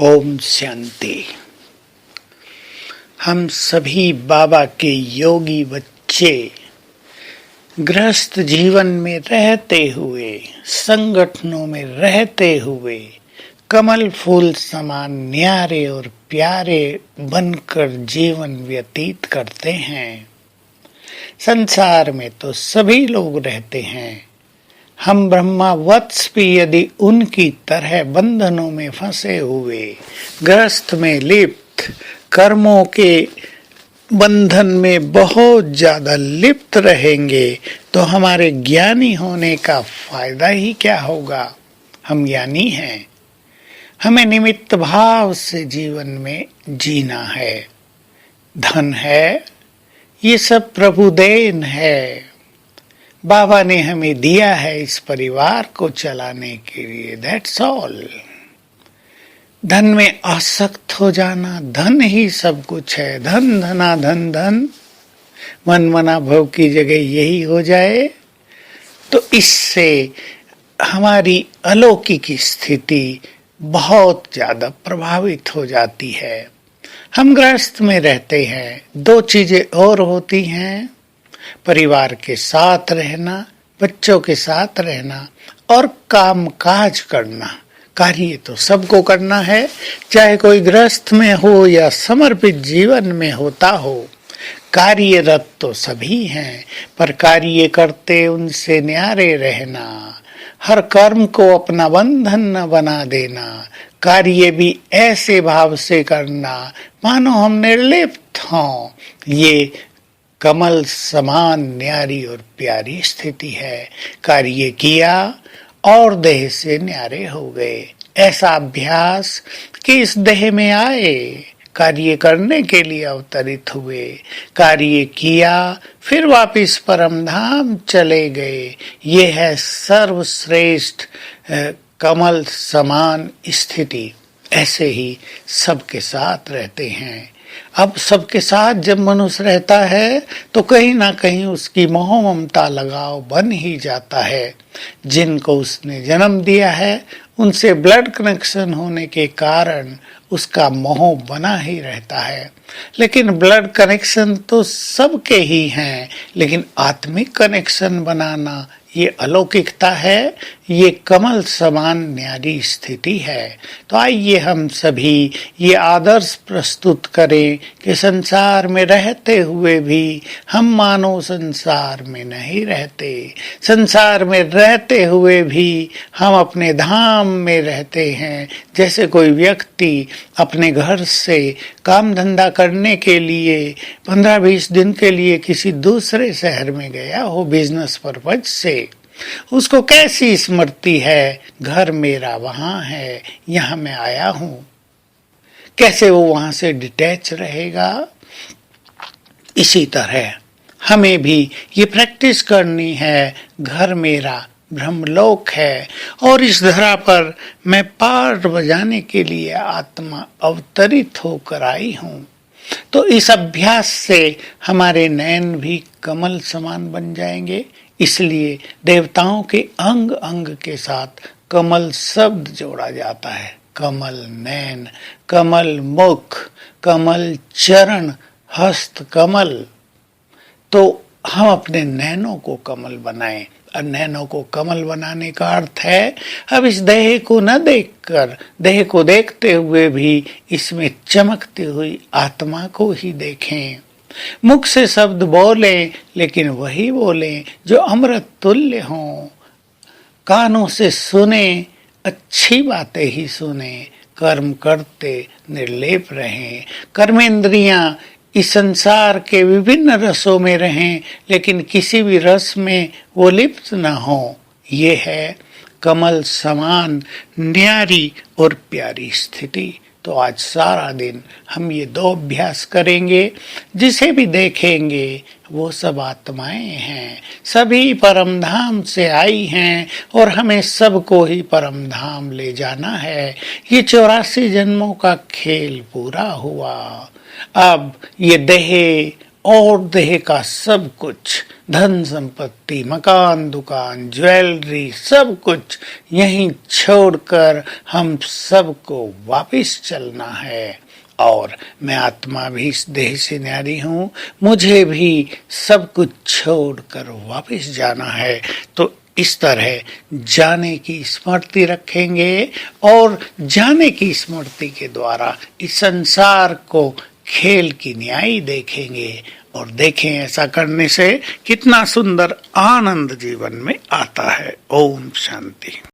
ओम शांति। हम सभी बाबा के योगी बच्चे गृहस्थ जीवन में रहते हुए, संगठनों में रहते हुए कमल फूल समान न्यारे और प्यारे बनकर जीवन व्यतीत करते हैं। संसार में तो सभी लोग रहते हैं। हम ब्रह्मा वत्स भी यदि उनकी तरह बंधनों में फंसे हुए, ग्रस्त में लिप्त, कर्मों के बंधन में बहुत ज्यादा लिप्त रहेंगे तो हमारे ज्ञानी होने का फायदा ही क्या होगा। हम ज्ञानी हैं, हमें निमित्त भाव से जीवन में जीना है। धन है, ये सब प्रभु देन है। बाबा ने हमें दिया है इस परिवार को चलाने के लिए, दैट्स ऑल। धन में आसक्त हो जाना, धन ही सब कुछ है। धन धना धन धन, मन मना भव की जगह यही हो जाए तो इससे हमारी अलौकिक स्थिति बहुत ज्यादा प्रभावित हो जाती है। हम गृहस्थ में रहते हैं, दो चीजें और होती हैं, परिवार के साथ रहना, बच्चों के साथ रहना और काम काज करना। कार्य तो सबको करना है, चाहे कोई गृहस्थ में हो या समर्पित जीवन में होता हो। कार्यरत तो सभी हैं, पर कार्य करते उनसे न्यारे रहना, हर कर्म को अपना बंधन न बना देना। कार्य भी ऐसे भाव से करना मानो हम निर्लिप्त हों। ये कमल समान न्यारी और प्यारी स्थिति है। कार्य किया और देह से न्यारे हो गए। ऐसा अभ्यास कि इस देह में आए, कार्य करने के लिए अवतरित हुए, कार्य किया, फिर वापिस परम धाम चले गए। ये है सर्वश्रेष्ठ कमल समान स्थिति। ऐसे ही सबके साथ रहते हैं। अब सबके साथ जब मनुष्य रहता है तो कहीं ना कहीं उसकी मोह ममता लगाव बन ही जाता है। जिनको उसने जन्म दिया है उनसे ब्लड कनेक्शन होने के कारण उसका मोह बना ही रहता है। लेकिन ब्लड कनेक्शन तो सबके ही हैं, लेकिन आत्मिक कनेक्शन बनाना ये अलौकिकता है, ये कमल समान न्यारी स्थिति है। तो आइए हम सभी ये आदर्श प्रस्तुत करें कि संसार में रहते हुए भी हम मानो संसार में नहीं रहते। संसार में रहते हुए भी हम अपने धाम में रहते हैं। जैसे कोई व्यक्ति अपने घर से काम धंधा करने के लिए 15-20 दिन के लिए किसी दूसरे शहर में गया हो बिजनेस पर्पज से, उसको कैसी स्मृति है, घर मेरा वहां है, यहां मैं आया हूं। कैसे वो वहां से डिटैच रहेगा। इसी तरह हमें भी ये प्रैक्टिस करनी है, घर मेरा ब्रह्मलोक है और इस धरा पर मैं पार्ट बजाने के लिए आत्मा अवतरित होकर आई हूं। तो इस अभ्यास से हमारे नयन भी कमल समान बन जाएंगे। इसलिए देवताओं के अंग अंग के साथ कमल शब्द जोड़ा जाता है। कमल नैन, कमल मुख, कमल चरण, हस्त कमल। तो हम अपने नैनों को कमल बनाएं। और नैनों को कमल बनाने का अर्थ है अब इस देह को न देखकर, देह को देखते हुए भी इसमें चमकती हुई आत्मा को ही देखें। मुख से शब्द बोलें, लेकिन वही बोलें जो अमृत तुल्य हों। कानों से सुने, अच्छी बातें ही सुने। कर्म करते निर्लेप रहें। कर्मेंद्रियां इस संसार के विभिन्न रसों में रहें, लेकिन किसी भी रस में वो लिप्त न हो। ये है कमल समान न्यारी और प्यारी स्थिति। तो आज सारा दिन हम ये दो अभ्यास करेंगे। जिसे भी देखेंगे वो सब आत्माएं हैं, सभी परम धाम से आई हैं और हमें सबको ही परम धाम ले जाना है। ये 84 जन्मों का खेल पूरा हुआ। अब ये देह और देह का सब कुछ, धन संपत्ति, मकान, दुकान, ज्वेलरी, सब कुछ यहीं छोड़कर हम सबको वापस चलना है। और मैं आत्मा भी इस देह से न्यारी हूं, मुझे भी सब कुछ छोड़कर वापस जाना है। तो इस तरह जाने की स्मृति रखेंगे और जाने की स्मृति के द्वारा इस संसार को खेल की न्याय देखेंगे। और देखें ऐसा करने से कितना सुंदर आनंद जीवन में आता है। ओम शांति।